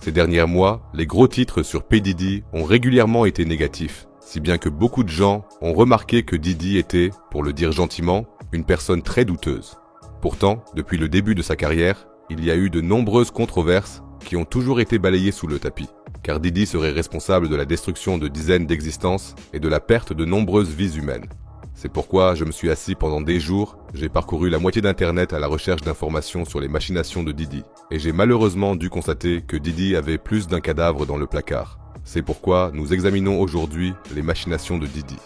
Ces derniers mois, les gros titres sur P. Diddy ont régulièrement été négatifs, si bien que beaucoup de gens ont remarqué que Diddy était, pour le dire gentiment, une personne très douteuse. Pourtant, depuis le début de sa carrière, il y a eu de nombreuses controverses qui ont toujours été balayées sous le tapis, car Diddy serait responsable de la destruction de dizaines d'existences et de la perte de nombreuses vies humaines. C'est pourquoi je me suis assis pendant des jours, j'ai parcouru la moitié d'Internet à la recherche d'informations sur les machinations de Diddy, et j'ai malheureusement dû constater que Diddy avait plus d'un cadavre dans le placard. C'est pourquoi nous examinons aujourd'hui les machinations de Diddy.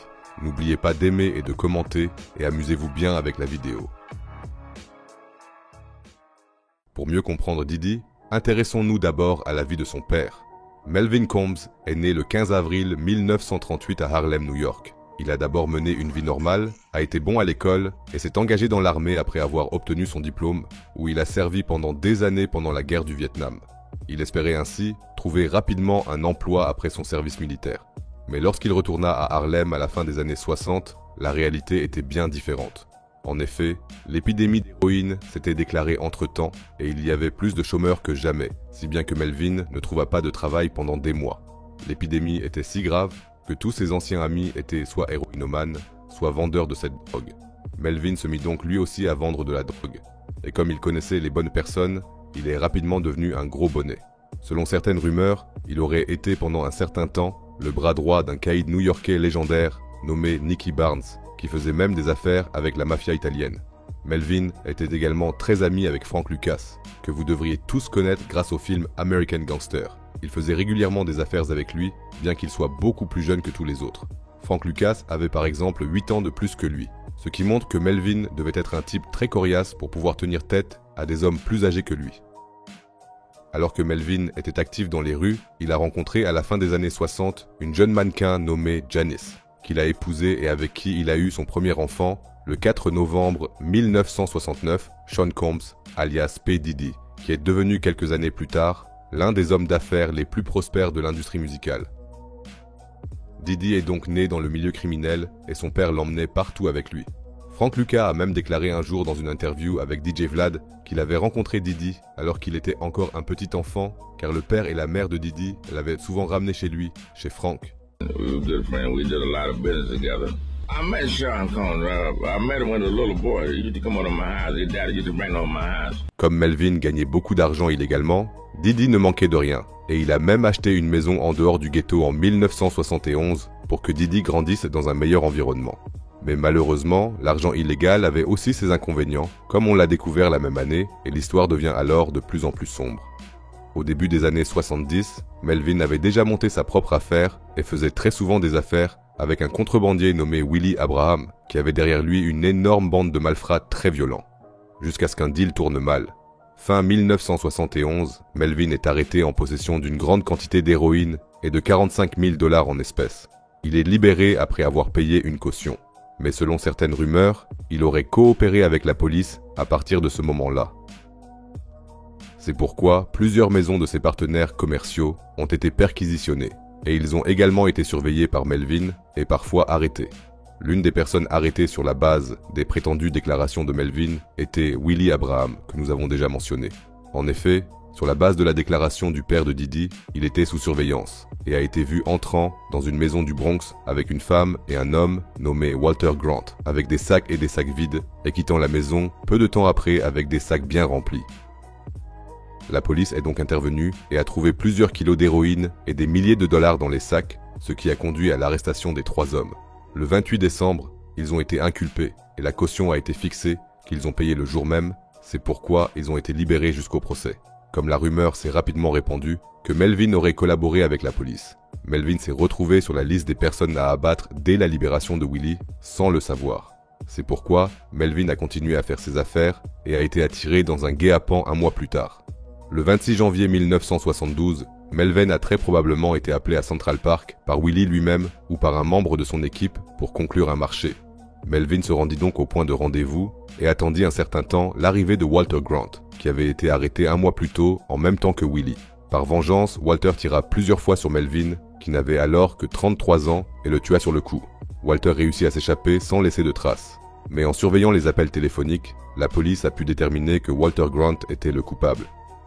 N'oubliez pas d'aimer et de commenter, et amusez-vous bien avec la vidéo. Pour mieux comprendre Diddy, intéressons-nous d'abord à la vie de son père. Melvin Combs est né le 15 avril 1938 à Harlem, New York. Il a d'abord mené une vie normale, a été bon à l'école et s'est engagé dans l'armée après avoir obtenu son diplôme, où il a servi pendant des années pendant la guerre du Vietnam. Il espérait ainsi trouver rapidement un emploi après son service militaire. Mais lorsqu'il retourna à Harlem à la fin des années 60, la réalité était bien différente. En effet, l'épidémie d'héroïne s'était déclarée entre-temps et il y avait plus de chômeurs que jamais, si bien que Melvin ne trouva pas de travail pendant des mois. L'épidémie était si grave que tous ses anciens amis étaient soit héroïnomanes, soit vendeurs de cette drogue. Melvin se mit donc lui aussi à vendre de la drogue. Et comme il connaissait les bonnes personnes, il est rapidement devenu un gros bonnet. Selon certaines rumeurs, il aurait été pendant un certain temps le bras droit d'un caïd new-yorkais légendaire nommé Nicky Barnes, qui faisait même des affaires avec la mafia italienne. Melvin était également très ami avec Frank Lucas, que vous devriez tous connaître grâce au film American Gangster. Il faisait régulièrement des affaires avec lui, bien qu'il soit beaucoup plus jeune que tous les autres. Frank Lucas avait par exemple 8 ans de plus que lui, ce qui montre que Melvin devait être un type très coriace pour pouvoir tenir tête à des hommes plus âgés que lui. Alors que Melvin était actif dans les rues, il a rencontré à la fin des années 60 une jeune mannequin nommée Janice, qu'il a épousée et avec qui il a eu son premier enfant le 4 novembre 1969, Sean Combs, alias P. Diddy, qui est devenu quelques années plus tard l'un des hommes d'affaires les plus prospères de l'industrie musicale. Diddy est donc né dans le milieu criminel et son père l'emmenait partout avec lui. Frank Lucas a même déclaré un jour dans une interview avec DJ Vlad qu'il avait rencontré Diddy alors qu'il était encore un petit enfant, car le père et la mère de Diddy l'avaient souvent ramené chez lui, chez Frank. We were good friends. We did a lot of business together. I met Sean Combs. I met him when he was a little boy. He used to come over to my house. His daddy used to bring him over my house. Comme Melvin gagnait beaucoup d'argent illégalement, Diddy ne manquait de rien. Et il a même acheté une maison en dehors du ghetto en 1971 pour que Diddy grandisse dans un meilleur environnement. Mais malheureusement, l'argent illégal avait aussi ses inconvénients, comme on l'a découvert la même année, et l'histoire devient alors de plus en plus sombre. Au début des années 70, Melvin avait déjà monté sa propre affaire et faisait très souvent des affaires avec un contrebandier nommé Willie Abraham, qui avait derrière lui une énorme bande de malfrats très violents. Jusqu'à ce qu'un deal tourne mal. Fin 1971, Melvin est arrêté en possession d'une grande quantité d'héroïne et de 45 000 $ en espèces. Il est libéré après avoir payé une caution. Mais selon certaines rumeurs, il aurait coopéré avec la police à partir de ce moment-là. C'est pourquoi plusieurs maisons de ses partenaires commerciaux ont été perquisitionnées et ils ont également été surveillés par Melvin et parfois arrêtés. L'une des personnes arrêtées sur la base des prétendues déclarations de Melvin était Willie Abraham, que nous avons déjà mentionné. En effet, sur la base de la déclaration du père de Diddy, il était sous surveillance et a été vu entrant dans une maison du Bronx avec une femme et un homme nommé Walter Grant, avec des sacs et des sacs vides, et quittant la maison peu de temps après avec des sacs bien remplis. La police est donc intervenue et a trouvé plusieurs kilos d'héroïne et des milliers de dollars dans les sacs, ce qui a conduit à l'arrestation des 3 hommes. Le 28 décembre, ils ont été inculpés et la caution a été fixée, qu'ils ont payé le jour même, c'est pourquoi ils ont été libérés jusqu'au procès. Comme la rumeur s'est rapidement répandue, que Melvin aurait collaboré avec la police. Melvin s'est retrouvé sur la liste des personnes à abattre dès la libération de Willie, sans le savoir. C'est pourquoi Melvin a continué à faire ses affaires et a été attiré dans un guet-apens un mois plus tard. Le 26 janvier 1972, Melvin a très probablement été appelé à Central Park par Willie lui-même ou par un membre de son équipe pour conclure un marché. Melvin se rendit donc au point de rendez-vous et attendit un certain temps l'arrivée de Walter Grant, qui avait été arrêté un mois plus tôt en même temps que Willie. Par vengeance, Walter tira plusieurs fois sur Melvin, qui n'avait alors que 33 ans, et le tua sur le coup. Walter réussit à s'échapper sans laisser de traces. Mais en surveillant les appels téléphoniques, la police a pu déterminer que Walter Grant était le coupable.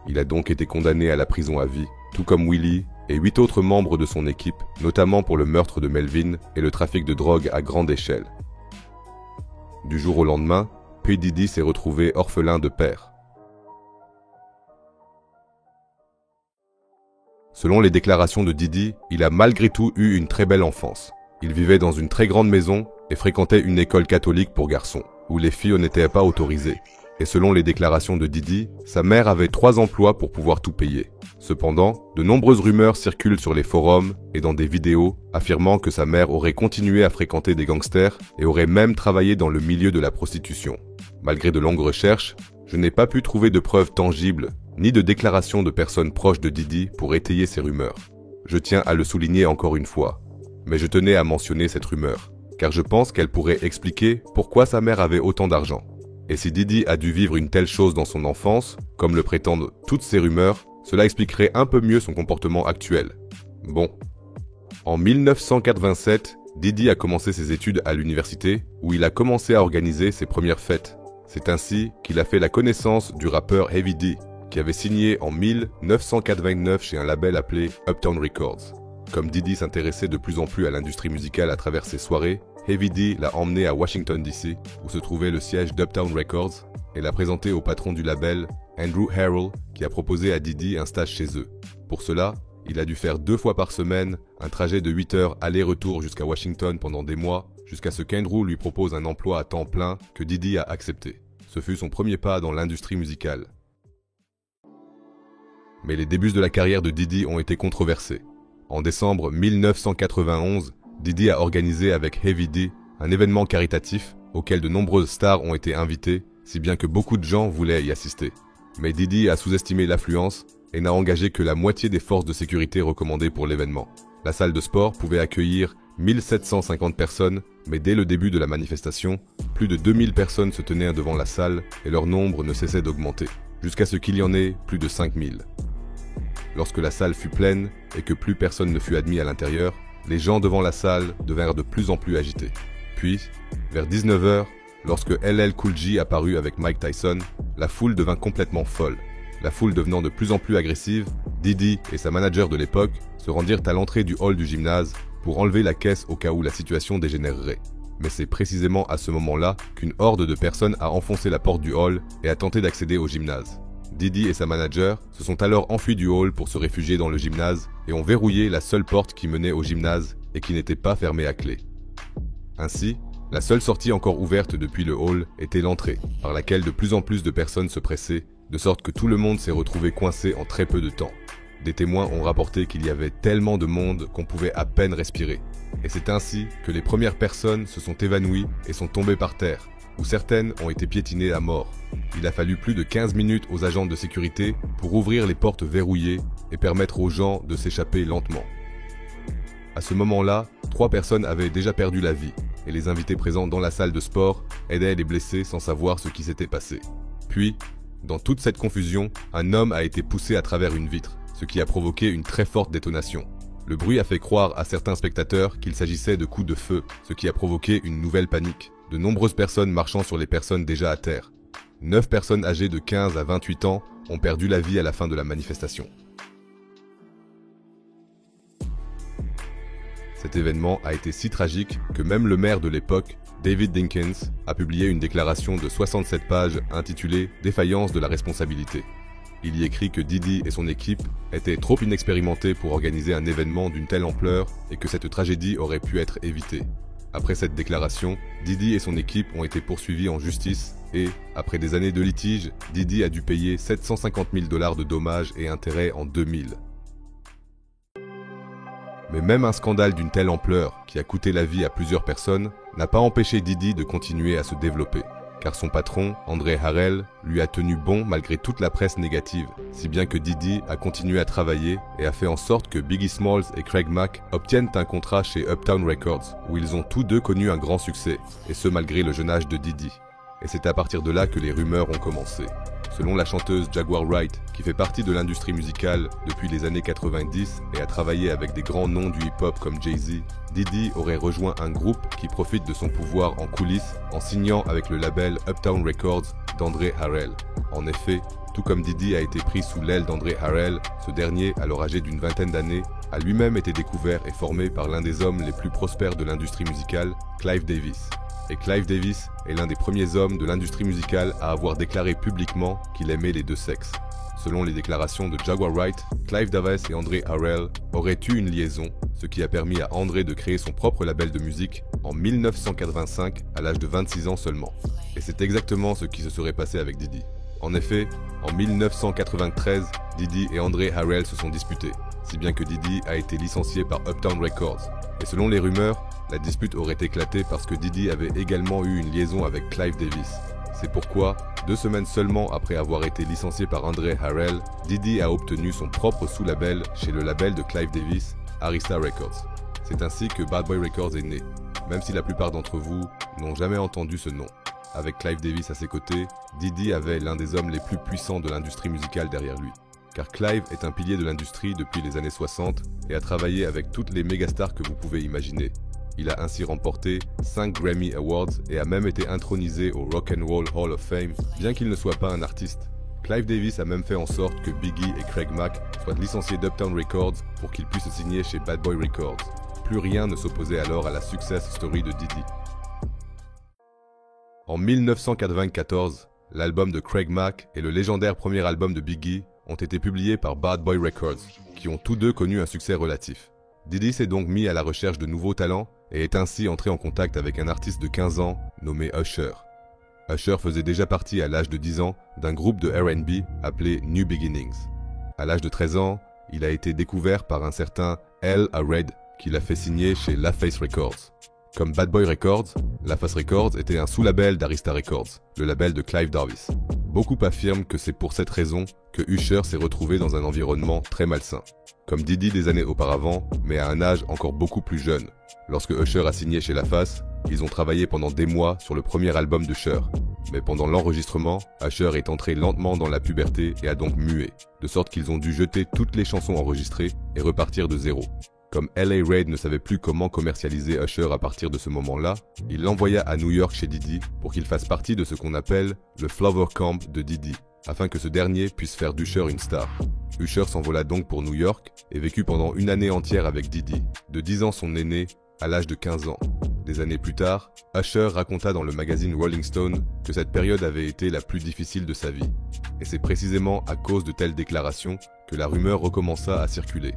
Il a donc été condamné à la prison à vie, tout comme Willie et 8 autres membres de son équipe, notamment pour le meurtre de Melvin et le trafic de drogue à grande échelle. Du jour au lendemain, P. Diddy s'est retrouvé orphelin de père. Selon les déclarations de Diddy, il a malgré tout eu une très belle enfance. Il vivait dans une très grande maison et fréquentait une école catholique pour garçons, où les filles n'étaient pas autorisées. Et selon les déclarations de Diddy, sa mère avait 3 emplois pour pouvoir tout payer. Cependant, de nombreuses rumeurs circulent sur les forums et dans des vidéos affirmant que sa mère aurait continué à fréquenter des gangsters et aurait même travaillé dans le milieu de la prostitution. Malgré de longues recherches, je n'ai pas pu trouver de preuves tangibles ni de déclarations de personnes proches de Diddy pour étayer ces rumeurs. Je tiens à le souligner encore une fois, mais je tenais à mentionner cette rumeur, car je pense qu'elle pourrait expliquer pourquoi sa mère avait autant d'argent. Et si Diddy a dû vivre une telle chose dans son enfance, comme le prétendent toutes ces rumeurs, cela expliquerait un peu mieux son comportement actuel. Bon. En 1987, Diddy a commencé ses études à l'université, où il a commencé à organiser ses premières fêtes. C'est ainsi qu'il a fait la connaissance du rappeur Heavy D, qui avait signé en 1989 chez un label appelé Uptown Records. Comme Diddy s'intéressait de plus en plus à l'industrie musicale à travers ses soirées, Heavy D l'a emmené à Washington DC, où se trouvait le siège d'Uptown Records, et l'a présenté au patron du label, Andrew Harrell, qui a proposé à Diddy un stage chez eux. Pour cela, il a dû faire 2 fois par semaine un trajet de 8 heures aller-retour jusqu'à Washington pendant des mois, jusqu'à ce qu'Andrew lui propose un emploi à temps plein que Diddy a accepté. Ce fut son premier pas dans l'industrie musicale. Mais les débuts de la carrière de Diddy ont été controversés. En décembre 1991, Diddy a organisé avec Heavy D un événement caritatif auquel de nombreuses stars ont été invitées, si bien que beaucoup de gens voulaient y assister. Mais Diddy a sous-estimé l'affluence et n'a engagé que la moitié des forces de sécurité recommandées pour l'événement. La salle de sport pouvait accueillir 1750 personnes, mais dès le début de la manifestation, plus de 2000 personnes se tenaient devant la salle et leur nombre ne cessait d'augmenter, jusqu'à ce qu'il y en ait plus de 5000. Lorsque la salle fut pleine et que plus personne ne fut admis à l'intérieur, les gens devant la salle devinrent de plus en plus agités. Puis, vers 19 h, lorsque LL Cool J apparut avec Mike Tyson, la foule devint complètement folle. La foule devenant de plus en plus agressive, Diddy et sa manager de l'époque se rendirent à l'entrée du hall du gymnase pour enlever la caisse au cas où la situation dégénérerait. Mais c'est précisément à ce moment-là qu'une horde de personnes a enfoncé la porte du hall et a tenté d'accéder au gymnase. Diddy et sa manager se sont alors enfuis du hall pour se réfugier dans le gymnase et ont verrouillé la seule porte qui menait au gymnase et qui n'était pas fermée à clé. Ainsi, la seule sortie encore ouverte depuis le hall était l'entrée, par laquelle de plus en plus de personnes se pressaient, de sorte que tout le monde s'est retrouvé coincé en très peu de temps. Des témoins ont rapporté qu'il y avait tellement de monde qu'on pouvait à peine respirer. Et c'est ainsi que les premières personnes se sont évanouies et sont tombées par terre, où certaines ont été piétinées à mort. Il a fallu plus de 15 minutes aux agents de sécurité pour ouvrir les portes verrouillées et permettre aux gens de s'échapper lentement. À ce moment-là, 3 personnes avaient déjà perdu la vie, et les invités présents dans la salle de sport aidaient les blessés sans savoir ce qui s'était passé. Puis, dans toute cette confusion, un homme a été poussé à travers une vitre, ce qui a provoqué une très forte détonation. Le bruit a fait croire à certains spectateurs qu'il s'agissait de coups de feu, ce qui a provoqué une nouvelle panique. De nombreuses personnes marchant sur les personnes déjà à terre. 9 personnes âgées de 15 à 28 ans ont perdu la vie à la fin de la manifestation. Cet événement a été si tragique que même le maire de l'époque, David Dinkins, a publié une déclaration de 67 pages intitulée « Défaillance de la responsabilité ». Il y écrit que Diddy et son équipe étaient trop inexpérimentés pour organiser un événement d'une telle ampleur et que cette tragédie aurait pu être évitée. Après cette déclaration, Diddy et son équipe ont été poursuivis en justice et, après des années de litige, Diddy a dû payer 750 000 $ de dommages et intérêts en 2000. Mais même un scandale d'une telle ampleur, qui a coûté la vie à plusieurs personnes, n'a pas empêché Diddy de continuer à se développer. Car son patron, André Harrell, lui a tenu bon malgré toute la presse négative, si bien que Diddy a continué à travailler et a fait en sorte que Biggie Smalls et Craig Mack obtiennent un contrat chez Uptown Records, où ils ont tous deux connu un grand succès, et ce malgré le jeune âge de Diddy. Et c'est à partir de là que les rumeurs ont commencé. Selon la chanteuse Jaguar Wright, qui fait partie de l'industrie musicale depuis les années 90 et a travaillé avec des grands noms du hip-hop comme Jay-Z, Diddy aurait rejoint un groupe qui profite de son pouvoir en coulisses en signant avec le label Uptown Records d'André Harrell. En effet, Tout comme Diddy a été pris sous l'aile d'André Harrell, ce dernier, alors âgé d'une vingtaine d'années, a lui-même été découvert et formé par l'un des hommes les plus prospères de l'industrie musicale, Clive Davis. Et Clive Davis est l'un des premiers hommes de l'industrie musicale à avoir déclaré publiquement qu'il aimait les deux sexes. Selon les déclarations de Jaguar Wright, Clive Davis et André Harrell auraient eu une liaison, ce qui a permis à André de créer son propre label de musique en 1985 à l'âge de 26 ans seulement. Et c'est exactement ce qui se serait passé avec Diddy. En effet, en 1993, Diddy et André Harrell se sont disputés, si bien que Diddy a été licencié par Uptown Records. Et selon les rumeurs, la dispute aurait éclaté parce que Diddy avait également eu une liaison avec Clive Davis. C'est pourquoi, 2 semaines seulement après avoir été licencié par André Harrell, Diddy a obtenu son propre sous-label chez le label de Clive Davis, Arista Records. C'est ainsi que Bad Boy Records est né, même si la plupart d'entre vous n'ont jamais entendu ce nom. Avec Clive Davis à ses côtés, Diddy avait l'un des hommes les plus puissants de l'industrie musicale derrière lui. Car Clive est un pilier de l'industrie depuis les années 60 et a travaillé avec toutes les mégastars que vous pouvez imaginer. Il a ainsi remporté 5 Grammy Awards et a même été intronisé au Rock and Roll Hall of Fame, bien qu'il ne soit pas un artiste. Clive Davis a même fait en sorte que Biggie et Craig Mack soient licenciés d'Uptown Records pour qu'ils puissent signer chez Bad Boy Records. Plus rien ne s'opposait alors à la success story de Diddy. En 1994, l'album de Craig Mack et le légendaire premier album de Biggie ont été publiés par Bad Boy Records, qui ont tous deux connu un succès relatif. Diddy s'est donc mis à la recherche de nouveaux talents et est ainsi entré en contact avec un artiste de 15 ans nommé Usher. Usher faisait déjà partie à l'âge de 10 ans d'un groupe de R&B appelé New Beginnings. À l'âge de 13 ans, il a été découvert par un certain L.A. Reid qui l'a fait signer chez LaFace Records. Comme Bad Boy Records, LaFace Records était un sous-label d'Arista Records, le label de Clive Davis. Beaucoup affirment que c'est pour cette raison que Usher s'est retrouvé dans un environnement très malsain. Comme Diddy des années auparavant, mais à un âge encore beaucoup plus jeune. Lorsque Usher a signé chez LaFace, ils ont travaillé pendant des mois sur le premier album d'Usher. Mais pendant l'enregistrement, Usher est entré lentement dans la puberté et a donc mué, de sorte qu'ils ont dû jeter toutes les chansons enregistrées et repartir de zéro. Comme L.A. Reid ne savait plus comment commercialiser Usher à partir de ce moment-là, il l'envoya à New York chez Diddy pour qu'il fasse partie de ce qu'on appelle le Flower Camp de Diddy, afin que ce dernier puisse faire d'Usher une star. Usher s'envola donc pour New York et vécut pendant une année entière avec Diddy, de 10 ans son aîné, à l'âge de 15 ans. Des années plus tard, Usher raconta dans le magazine Rolling Stone que cette période avait été la plus difficile de sa vie. Et c'est précisément à cause de telles déclarations que la rumeur recommença à circuler.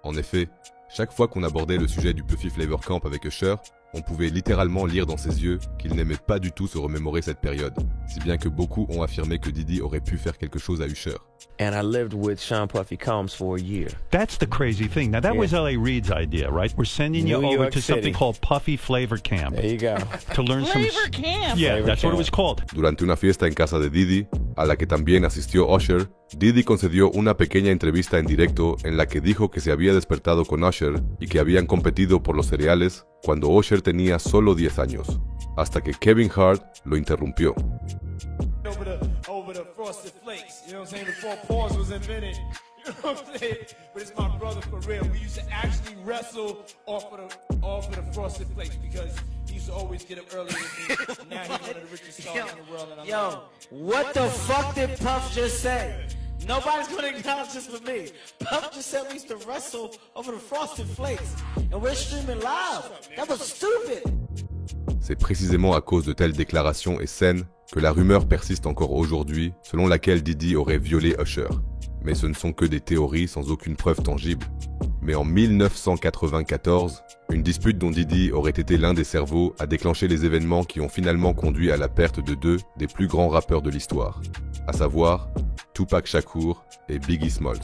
En effet, chaque fois qu'on abordait le sujet du Puffy Flavor Camp avec Usher, on pouvait littéralement lire dans ses yeux qu'il n'aimait pas du tout se remémorer cette période, si bien que beaucoup ont affirmé que Diddy aurait pu faire quelque chose à Usher. And I lived with Sean Puffy Combs for a year. That's the crazy thing. Now, that was L.A. Reid's idea, right? We're sending you New over York to something City. called Puffy Flavor Camp. There you go. To learn Flavor Camp. Yeah, Flavor that's what it Camp. was called. Durante una fiesta en casa de Diddy, a la que también asistió Usher, Diddy concedió una pequeña entrevista en directo en la que dijo que se había despertado con Usher y que habían competido por los cereales cuando Usher tenía solo 10 años, hasta que Kevin Hart lo interrumpió. Over the frosted flakes, you know what I'm saying? Before pause was invented, you know what I'm saying? But it's my brother for real. We used to actually wrestle off of the frosted flakes because he used to always get up early with me. Now he's one of the richest stars in the world. And I'm Yo, what the fuck did Puff just say? Nobody's gonna acknowledge this for me. Puff just said we used to wrestle over the frosted flakes, and we're streaming live. That was stupid. C'est précisément à cause de telles déclarations et scènes que la rumeur persiste encore aujourd'hui, selon laquelle Diddy aurait violé Usher. Mais ce ne sont que des théories sans aucune preuve tangible. Mais en 1994, une dispute dont Diddy aurait été l'un des cerveaux a déclenché les événements qui ont finalement conduit à la perte de deux des plus grands rappeurs de l'histoire, à savoir Tupac Shakur et Biggie Smalls.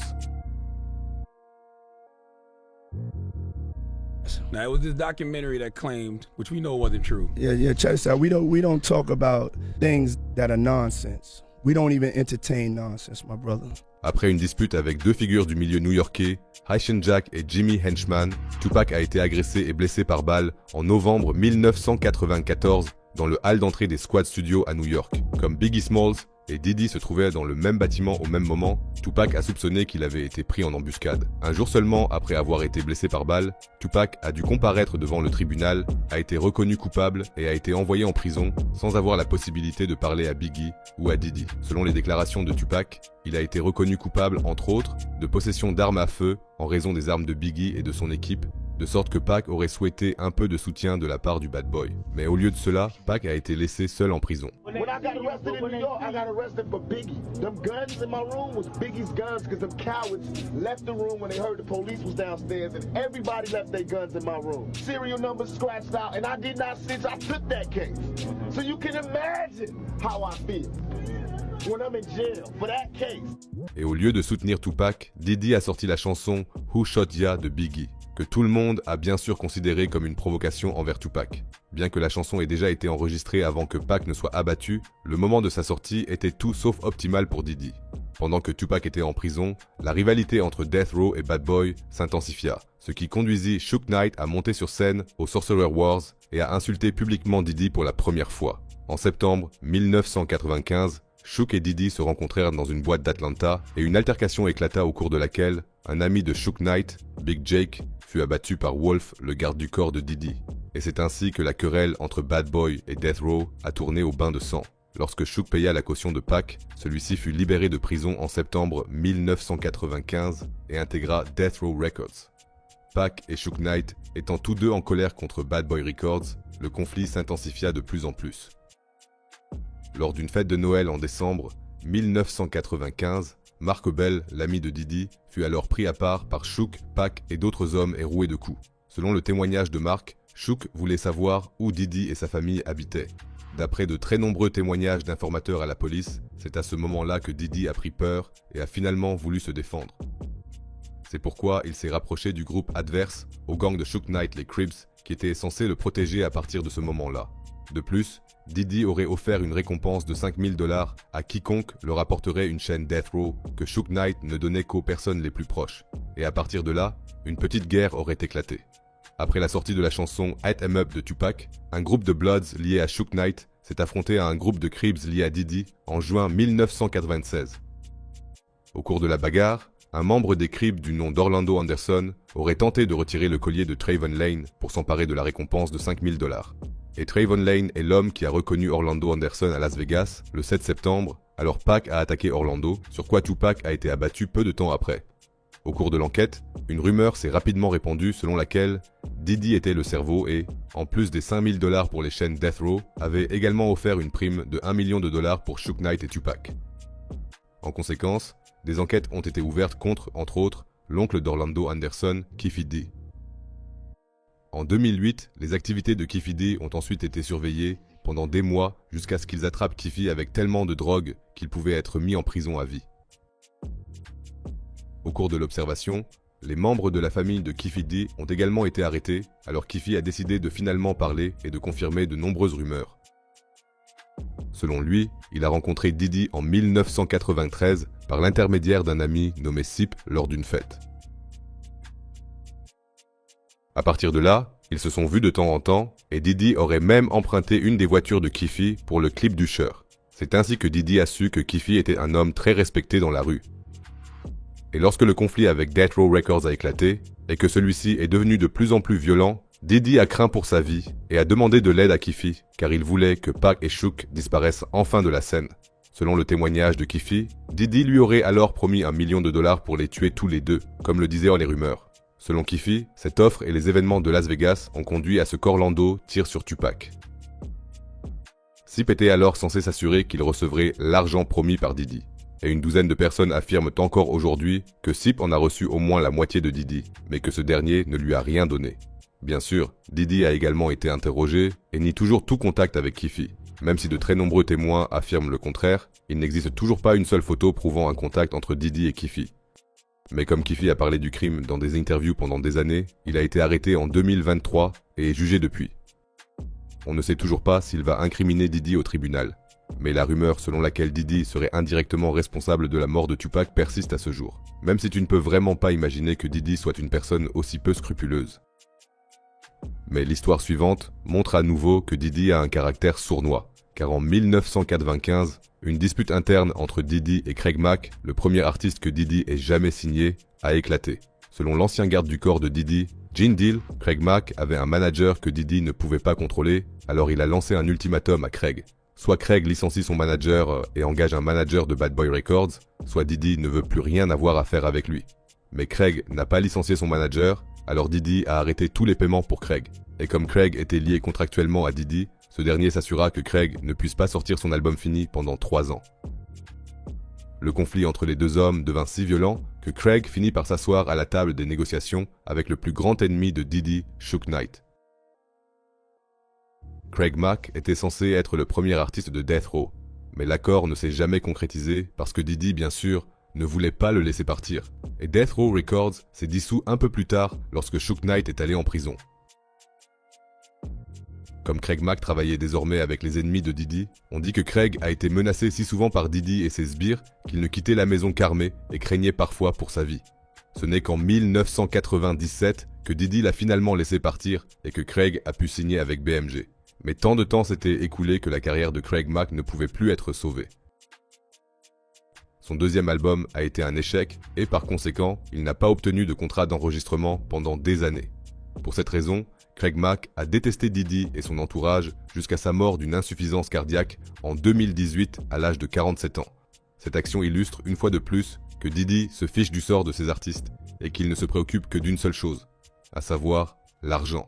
Now it was this documentary that claimed, which we know wasn't true. Yeah, check this out. We don't talk about things that are nonsense. We don't even entertain nonsense, my brother. Après une dispute avec deux figures du milieu new-yorkais, Haitian Jack et Jimmy Henchman, Tupac a été agressé et blessé par balle en novembre 1994 dans le hall d'entrée des Squad Studios à New York. Comme Biggie Smalls, et Diddy se trouvait dans le même bâtiment au même moment, Tupac a soupçonné qu'il avait été pris en embuscade. Un jour seulement après avoir été blessé par balle, Tupac a dû comparaître devant le tribunal, a été reconnu coupable et a été envoyé en prison sans avoir la possibilité de parler à Biggie ou à Diddy. Selon les déclarations de Tupac, il a été reconnu coupable, entre autres, de possession d'armes à feu en raison des armes de Biggie et de son équipe, de sorte que Pac aurait souhaité un peu de soutien de la part du bad boy. Mais au lieu de cela, Pac a été laissé seul en prison. When I got arrested in New York, I got arrested for Biggie. Them guns in my room was Biggie's guns because them cowards left the room when they heard the police was downstairs and everybody left their guns in my room. Serial numbers scratched out and I did not snitch. I took that case. So you can imagine how I feel when I'm in jail for that case. Et au lieu de soutenir Tupac, Diddy a sorti la chanson Who Shot Ya de Biggie, que tout le monde a bien sûr considéré comme une provocation envers Tupac. Bien que la chanson ait déjà été enregistrée avant que Pac ne soit abattu, le moment de sa sortie était tout sauf optimal pour Diddy. Pendant que Tupac était en prison, la rivalité entre Death Row et Bad Boy s'intensifia, ce qui conduisit Suge Knight à monter sur scène au Sorcerer Wars et à insulter publiquement Diddy pour la première fois. En septembre 1995, Suge et Diddy se rencontrèrent dans une boîte d'Atlanta et une altercation éclata au cours de laquelle un ami de Suge Knight, Big Jake, fut abattu par Wolf, le garde du corps de Diddy. Et c'est ainsi que la querelle entre Bad Boy et Death Row a tourné au bain de sang. Lorsque Suge paya la caution de Pac, celui-ci fut libéré de prison en septembre 1995 et intégra Death Row Records. Pac et Suge Knight étant tous deux en colère contre Bad Boy Records, le conflit s'intensifia de plus en plus. Lors d'une fête de Noël en décembre 1995, Marc Bell, l'ami de Diddy, fut alors pris à part par Suge, Pac et d'autres hommes et roué de coups. Selon le témoignage de Marc, Suge voulait savoir où Diddy et sa famille habitaient. D'après de très nombreux témoignages d'informateurs à la police, c'est à ce moment-là que Diddy a pris peur et a finalement voulu se défendre. C'est pourquoi il s'est rapproché du groupe adverse au gang de Suge Knight, les Crips, qui était censé le protéger à partir de ce moment-là. De plus, Diddy aurait offert une récompense de $5000 à quiconque leur apporterait une chaîne Death Row que Suge Knight ne donnait qu'aux personnes les plus proches. Et à partir de là, une petite guerre aurait éclaté. Après la sortie de la chanson Hit 'Em Up de Tupac, un groupe de Bloods lié à Suge Knight s'est affronté à un groupe de Crips lié à Diddy en juin 1996. Au cours de la bagarre, un membre des Crips du nom d'Orlando Anderson aurait tenté de retirer le collier de Trayvon Lane pour s'emparer de la récompense de $5000. Et Trayvon Lane est l'homme qui a reconnu Orlando Anderson à Las Vegas le 7 septembre, alors Pac a attaqué Orlando, sur quoi Tupac a été abattu peu de temps après. Au cours de l'enquête, une rumeur s'est rapidement répandue selon laquelle Diddy était le cerveau et, en plus des $5000 pour les chaînes Death Row, avait également offert une prime de $1 million pour Suge Knight et Tupac. En conséquence, des enquêtes ont été ouvertes contre, entre autres, l'oncle d'Orlando Anderson, Keffe D. En 2008, les activités de Keffe D ont ensuite été surveillées pendant des mois jusqu'à ce qu'ils attrapent Keffe avec tellement de drogue qu'il pouvait être mis en prison à vie. Au cours de l'observation, les membres de la famille de Keffe D ont également été arrêtés, alors Keffe a décidé de finalement parler et de confirmer de nombreuses rumeurs. Selon lui, il a rencontré Diddy en 1993 par l'intermédiaire d'un ami nommé Sip lors d'une fête. À partir de là, ils se sont vus de temps en temps et Diddy aurait même emprunté une des voitures de Keffe pour le clip d'Usher. C'est ainsi que Diddy a su que Keffe était un homme très respecté dans la rue. Et lorsque le conflit avec Death Row Records a éclaté et que celui-ci est devenu de plus en plus violent, Diddy a craint pour sa vie et a demandé de l'aide à Keffe car il voulait que Pac et Suge disparaissent enfin de la scène. Selon le témoignage de Keffe, Diddy lui aurait alors promis $1 million pour les tuer tous les deux, comme le disaient les rumeurs. Selon Keffe, cette offre et les événements de Las Vegas ont conduit à ce qu'Orlando tire sur Tupac. Sip était alors censé s'assurer qu'il recevrait l'argent promis par Diddy. Et une douzaine de personnes affirment encore aujourd'hui que Sip en a reçu au moins la moitié de Diddy, mais que ce dernier ne lui a rien donné. Bien sûr, Diddy a également été interrogé et nie toujours tout contact avec Keffe. Même si de très nombreux témoins affirment le contraire, il n'existe toujours pas une seule photo prouvant un contact entre Diddy et Keffe. Mais comme Keffe a parlé du crime dans des interviews pendant des années, il a été arrêté en 2023 et est jugé depuis. On ne sait toujours pas s'il va incriminer Diddy au tribunal. Mais la rumeur selon laquelle Diddy serait indirectement responsable de la mort de Tupac persiste à ce jour. Même si tu ne peux vraiment pas imaginer que Diddy soit une personne aussi peu scrupuleuse. Mais l'histoire suivante montre à nouveau que Diddy a un caractère sournois, car en 1995, Une dispute interne entre Diddy et Craig Mack, le premier artiste que Diddy ait jamais signé, a éclaté. Selon l'ancien garde du corps de Diddy, Gene Deal, Craig Mack avait un manager que Diddy ne pouvait pas contrôler, alors il a lancé un ultimatum à Craig. Soit Craig licencie son manager et engage un manager de Bad Boy Records, soit Diddy ne veut plus rien avoir à faire avec lui. Mais Craig n'a pas licencié son manager, alors Diddy a arrêté tous les paiements pour Craig. Et comme Craig était lié contractuellement à Diddy, ce dernier s'assura que Craig ne puisse pas sortir son album fini pendant 3 ans. Le conflit entre les deux hommes devint si violent que Craig finit par s'asseoir à la table des négociations avec le plus grand ennemi de Diddy, Suge Knight. Craig Mack était censé être le premier artiste de Death Row, mais l'accord ne s'est jamais concrétisé parce que Diddy, bien sûr, ne voulait pas le laisser partir. Et Death Row Records s'est dissous un peu plus tard lorsque Suge Knight est allé en prison. Comme Craig Mack travaillait désormais avec les ennemis de Diddy, on dit que Craig a été menacé si souvent par Diddy et ses sbires qu'il ne quittait la maison qu'armé et craignait parfois pour sa vie. Ce n'est qu'en 1997 que Diddy l'a finalement laissé partir et que Craig a pu signer avec BMG. Mais tant de temps s'était écoulé que la carrière de Craig Mack ne pouvait plus être sauvée. Son deuxième album a été un échec et par conséquent, il n'a pas obtenu de contrat d'enregistrement pendant des années. Pour cette raison, Craig Mack a détesté Diddy et son entourage jusqu'à sa mort d'une insuffisance cardiaque en 2018 à l'âge de 47 ans. Cette action illustre une fois de plus que Diddy se fiche du sort de ses artistes et qu'il ne se préoccupe que d'une seule chose, à savoir l'argent.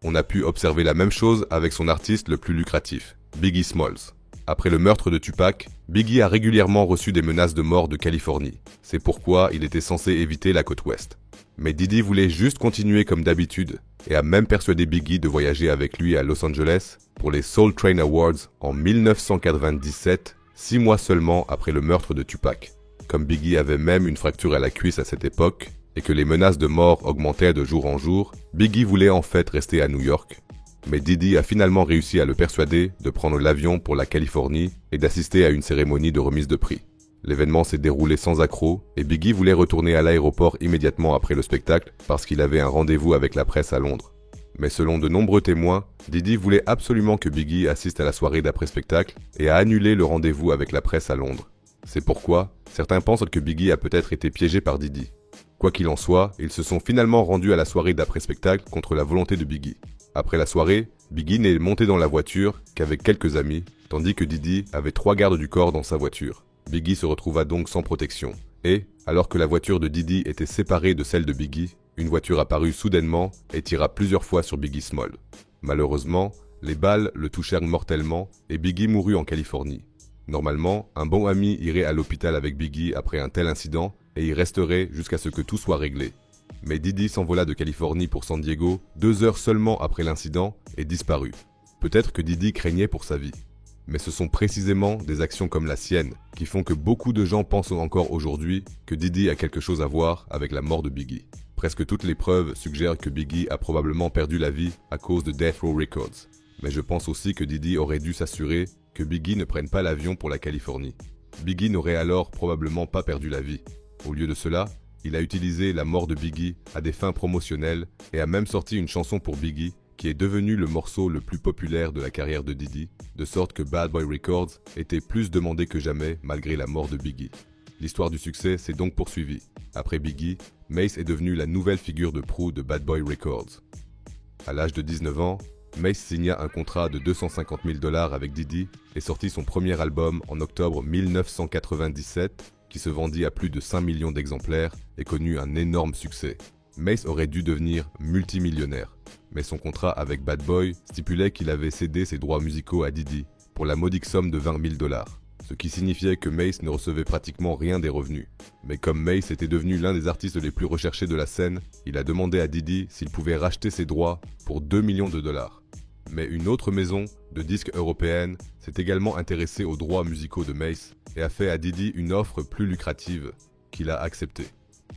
On a pu observer la même chose avec son artiste le plus lucratif, Biggie Smalls. Après le meurtre de Tupac, Biggie a régulièrement reçu des menaces de mort de Californie. C'est pourquoi il était censé éviter la côte ouest. Mais Diddy voulait juste continuer comme d'habitude et a même persuadé Biggie de voyager avec lui à Los Angeles pour les Soul Train Awards en 1997, 6 mois seulement après le meurtre de Tupac. Comme Biggie avait même une fracture à la cuisse à cette époque et que les menaces de mort augmentaient de jour en jour, Biggie voulait en fait rester à New York. Mais Diddy a finalement réussi à le persuader de prendre l'avion pour la Californie et d'assister à une cérémonie de remise de prix. L'événement s'est déroulé sans accroc et Biggie voulait retourner à l'aéroport immédiatement après le spectacle parce qu'il avait un rendez-vous avec la presse à Londres. Mais selon de nombreux témoins, Diddy voulait absolument que Biggie assiste à la soirée d'après-spectacle et a annulé le rendez-vous avec la presse à Londres. C'est pourquoi certains pensent que Biggie a peut-être été piégé par Diddy. Quoi qu'il en soit, ils se sont finalement rendus à la soirée d'après-spectacle contre la volonté de Biggie. Après la soirée, Biggie n'est monté dans la voiture qu'avec quelques amis, tandis que Diddy avait 3 gardes du corps dans sa voiture. Biggie se retrouva donc sans protection. Et, alors que la voiture de Diddy était séparée de celle de Biggie, une voiture apparut soudainement et tira plusieurs fois sur Biggie Smalls. Malheureusement, les balles le touchèrent mortellement et Biggie mourut en Californie. Normalement, un bon ami irait à l'hôpital avec Biggie après un tel incident et y resterait jusqu'à ce que tout soit réglé. Mais Diddy s'envola de Californie pour San Diego 2 heures seulement après l'incident et disparut. Peut-être que Diddy craignait pour sa vie. Mais ce sont précisément des actions comme la sienne qui font que beaucoup de gens pensent encore aujourd'hui que Diddy a quelque chose à voir avec la mort de Biggie. Presque toutes les preuves suggèrent que Biggie a probablement perdu la vie à cause de Death Row Records. Mais je pense aussi que Diddy aurait dû s'assurer que Biggie ne prenne pas l'avion pour la Californie. Biggie n'aurait alors probablement pas perdu la vie. Au lieu de cela, il a utilisé la mort de Biggie à des fins promotionnelles et a même sorti une chanson pour Biggie qui est devenu le morceau le plus populaire de la carrière de Diddy, de sorte que Bad Boy Records était plus demandé que jamais malgré la mort de Biggie. L'histoire du succès s'est donc poursuivie. Après Biggie, Mase est devenu la nouvelle figure de proue de Bad Boy Records. À l'âge de 19 ans, Mase signa un contrat de $250 000 avec Diddy et sortit son premier album en octobre 1997 qui se vendit à plus de 5 millions d'exemplaires et connut un énorme succès. Mase aurait dû devenir multimillionnaire, mais son contrat avec Bad Boy stipulait qu'il avait cédé ses droits musicaux à Diddy pour la modique somme de $20 000, ce qui signifiait que Mase ne recevait pratiquement rien des revenus. Mais comme Mase était devenu l'un des artistes les plus recherchés de la scène, il a demandé à Diddy s'il pouvait racheter ses droits pour $2 millions. Mais une autre maison de disques européenne s'est également intéressée aux droits musicaux de Mase et a fait à Diddy une offre plus lucrative, qu'il a acceptée.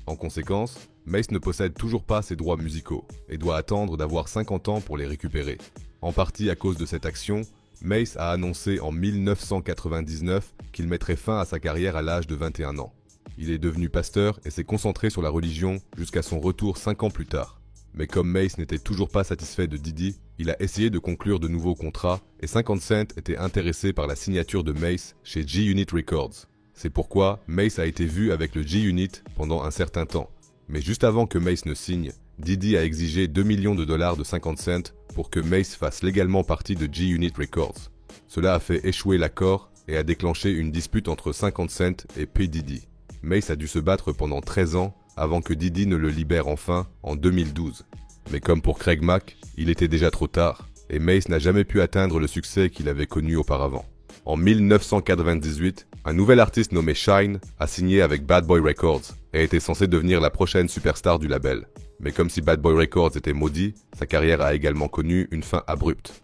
En conséquence, Mase ne possède toujours pas ses droits musicaux et doit attendre d'avoir 50 ans pour les récupérer. En partie à cause de cette action, Mase a annoncé en 1999 qu'il mettrait fin à sa carrière à l'âge de 21 ans. Il est devenu pasteur et s'est concentré sur la religion jusqu'à son retour 5 ans plus tard. Mais comme Mace n'était toujours pas satisfait de Diddy, il a essayé de conclure de nouveaux contrats et 50 Cent était intéressé par la signature de Mace chez G-Unit Records. C'est pourquoi Mace a été vu avec le G-Unit pendant un certain temps. Mais juste avant que Mace ne signe, Diddy a exigé 2 millions de dollars de 50 Cent pour que Mace fasse légalement partie de G-Unit Records. Cela a fait échouer l'accord et a déclenché une dispute entre 50 Cent et P. Diddy. Mace a dû se battre pendant 13 ans avant que Diddy ne le libère enfin en 2012. Mais comme pour Craig Mack, il était déjà trop tard, et Mace n'a jamais pu atteindre le succès qu'il avait connu auparavant. En 1998, un nouvel artiste nommé Shyne a signé avec Bad Boy Records et était censé devenir la prochaine superstar du label. Mais comme si Bad Boy Records était maudit, sa carrière a également connu une fin abrupte.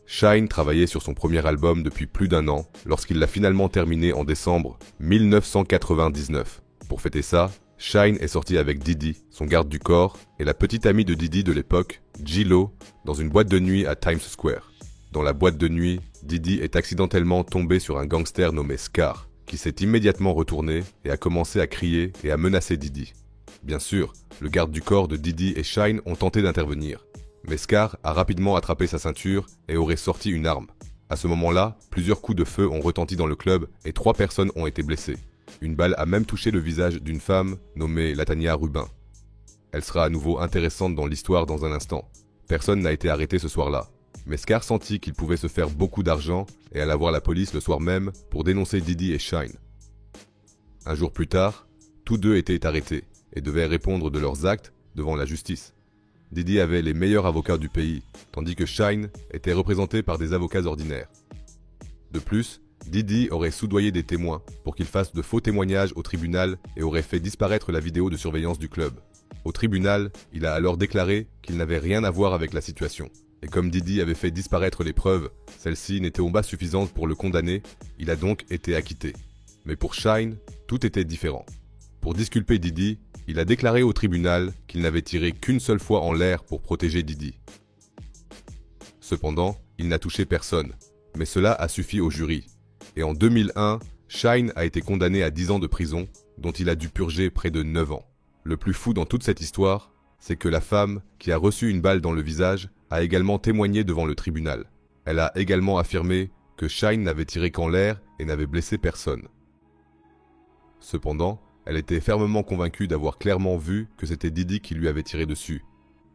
Shyne travaillait sur son premier album depuis plus d'1 an, lorsqu'il l'a finalement terminé en décembre 1999. Pour fêter ça, Shyne est sorti avec Diddy, son garde du corps, et la petite amie de Diddy de l'époque, G-Lo, dans une boîte de nuit à Times Square. Dans la boîte de nuit, Diddy est accidentellement tombé sur un gangster nommé Scar, qui s'est immédiatement retourné et a commencé à crier et à menacer Diddy. Bien sûr, le garde du corps de Diddy et Shyne ont tenté d'intervenir, mais Scar a rapidement attrapé sa ceinture et aurait sorti une arme. À ce moment-là, plusieurs coups de feu ont retenti dans le club et 3 personnes ont été blessées. Une balle a même touché le visage d'une femme nommée Latanya Rubin. Elle sera à nouveau intéressante dans l'histoire dans un instant. Personne n'a été arrêté ce soir-là. Mais Scar sentit qu'il pouvait se faire beaucoup d'argent et alla voir la police le soir même pour dénoncer Diddy et Shyne. Un jour plus tard, tous deux étaient arrêtés et devaient répondre de leurs actes devant la justice. Diddy avait les meilleurs avocats du pays, tandis que Shyne était représenté par des avocats ordinaires. De plus, Diddy aurait soudoyé des témoins pour qu'ils fassent de faux témoignages au tribunal et aurait fait disparaître la vidéo de surveillance du club. Au tribunal, il a alors déclaré qu'il n'avait rien à voir avec la situation. Et comme Diddy avait fait disparaître les preuves, celles-ci n'étaient pas suffisantes pour le condamner, il a donc été acquitté. Mais pour Shyne, tout était différent. Pour disculper Diddy, il a déclaré au tribunal qu'il n'avait tiré qu'une seule fois en l'air pour protéger Diddy. Cependant, il n'a touché personne, mais cela a suffi au jury. Et en 2001, Shyne a été condamné à 10 ans de prison, dont il a dû purger près de 9 ans. Le plus fou dans toute cette histoire, c'est que la femme, qui a reçu une balle dans le visage, a également témoigné devant le tribunal. Elle a également affirmé que Shyne n'avait tiré qu'en l'air et n'avait blessé personne. Cependant, elle était fermement convaincue d'avoir clairement vu que c'était Diddy qui lui avait tiré dessus.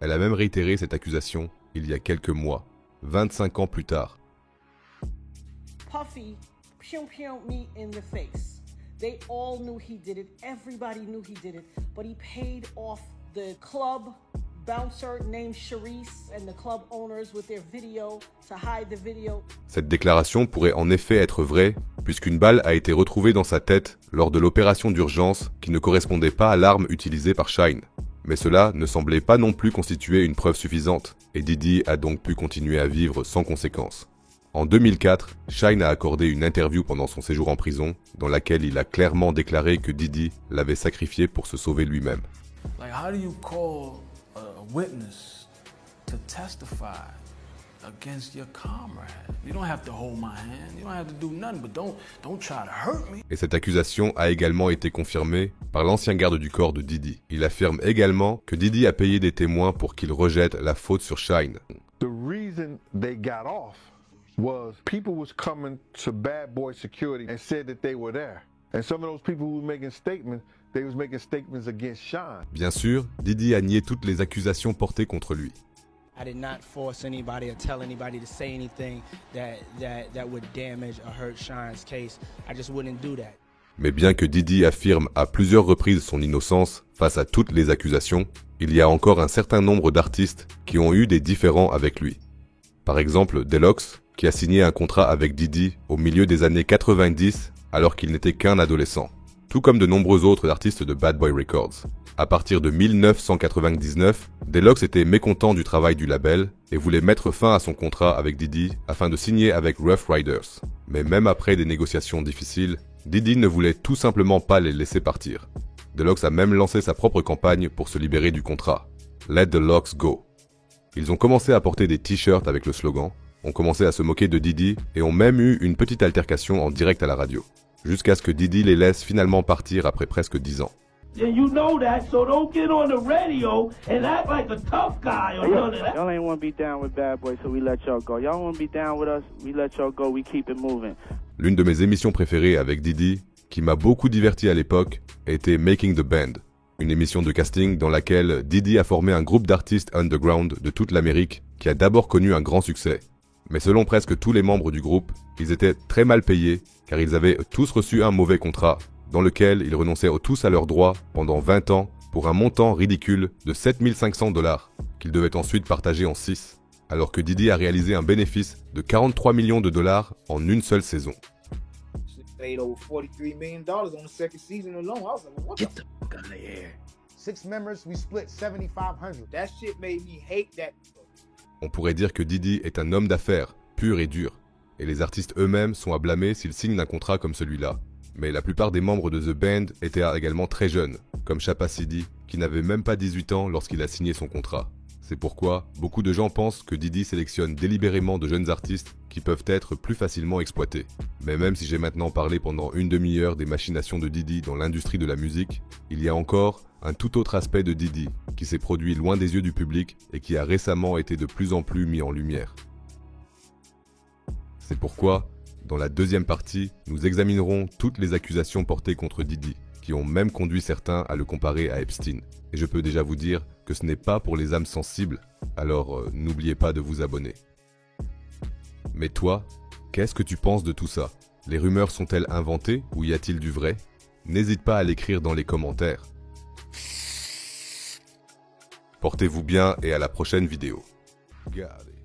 Elle a même réitéré cette accusation il y a quelques mois, 25 ans plus tard. Puffy pum me in the face. They all knew he did it. Everybody knew he did it. But he paid off the club bouncer named Sharice and the club owners with their video to hide the video. Cette déclaration pourrait en effet être vraie, puisqu'une balle a été retrouvée dans sa tête lors de l'opération d'urgence qui ne correspondait pas à l'arme utilisée par Shyne. Mais cela ne semblait pas non plus constituer une preuve suffisante, et Diddy a donc pu continuer à vivre sans conséquence. En 2004, Shyne a accordé une interview pendant son séjour en prison, dans laquelle il a clairement déclaré que Diddy l'avait sacrifié pour se sauver lui-même. Like, how do you call a witness to testify against your comrade? You don't have to hold my hand. You don't have to do nothing, but don't try to hurt me. Et cette accusation a également été confirmée par l'ancien garde du corps de Diddy. Il affirme également que Diddy a payé des témoins pour qu'ils rejettent la faute sur Shyne. The reason they got off was people was coming to Bad Boy Security and said that they were there. And some of those people who were making statements, they was making statements against Shyne. Bien sûr, Diddy a nié toutes les accusations portées contre lui. I did not force anybody or tell anybody to say anything that would damage or hurt Shyne's case. I just wouldn't do that. Mais bien que Diddy affirme à plusieurs reprises son innocence face à toutes les accusations, il y a encore un certain nombre d'artistes qui ont eu des différends avec lui. Par exemple, Delox, qui a signé un contrat avec Diddy au milieu des années 90 alors qu'il n'était qu'un adolescent, tout comme de nombreux autres artistes de Bad Boy Records. À partir de 1999, Delox était mécontent du travail du label et voulait mettre fin à son contrat avec Diddy afin de signer avec Rough Riders. Mais même après des négociations difficiles, Diddy ne voulait tout simplement pas les laisser partir. Delox a même lancé sa propre campagne pour se libérer du contrat. Let the Locks Go. Ils ont commencé à porter des t-shirts avec le slogan, ont commencé à se moquer de Diddy et ont même eu une petite altercation en direct à la radio, jusqu'à ce que Diddy les laisse finalement partir après presque 10 ans. and you know that, so don't get on the radio and act like a tough guy or none of that. Y'all ain't want to be down with Bad Boy, so we let y'all go. Y'all want to be down with us, we let y'all go, we keep it moving. L'une de mes émissions préférées avec Diddy, qui m'a beaucoup diverti à l'époque, était Making the Band, une émission de casting dans laquelle Diddy a formé un groupe d'artistes underground de toute l'Amérique qui a d'abord connu un grand succès. Mais selon presque tous les membres du groupe, ils étaient très mal payés car ils avaient tous reçu un mauvais contrat dans lequel ils renonçaient tous à leurs droits pendant 20 ans pour un montant ridicule de $7 qu'ils devaient ensuite partager en 6, alors que Diddy a réalisé un bénéfice de $43 millions en une seule saison. Made over $43 million on the second season alone. I was like, what? Get the fuck out of here. 6 members, we split $7,500. That shit made me hate that. On pourrait dire que Diddy est un homme d'affaires, pur et dur, et les artistes eux-mêmes sont à blâmer s'ils signent un contrat comme celui-là. Mais la plupart des membres de The Band étaient également très jeunes, comme Chapa Sidi, qui n'avait même pas 18 ans lorsqu'il a signé son contrat. C'est pourquoi beaucoup de gens pensent que Diddy sélectionne délibérément de jeunes artistes qui peuvent être plus facilement exploités. Mais même si j'ai maintenant parlé pendant une demi-heure des machinations de Diddy dans l'industrie de la musique, il y a encore un tout autre aspect de Diddy qui s'est produit loin des yeux du public et qui a récemment été de plus en plus mis en lumière. C'est pourquoi, dans la deuxième partie, nous examinerons toutes les accusations portées contre Diddy, qui ont même conduit certains à le comparer à Epstein. Et je peux déjà vous dire que ce n'est pas pour les âmes sensibles, alors n'oubliez pas de vous abonner. Mais toi, qu'est-ce que tu penses de tout ça? Les rumeurs sont-elles inventées ou y a-t-il du vrai? N'hésite pas à l'écrire dans les commentaires. Portez-vous bien et à la prochaine vidéo. Got it.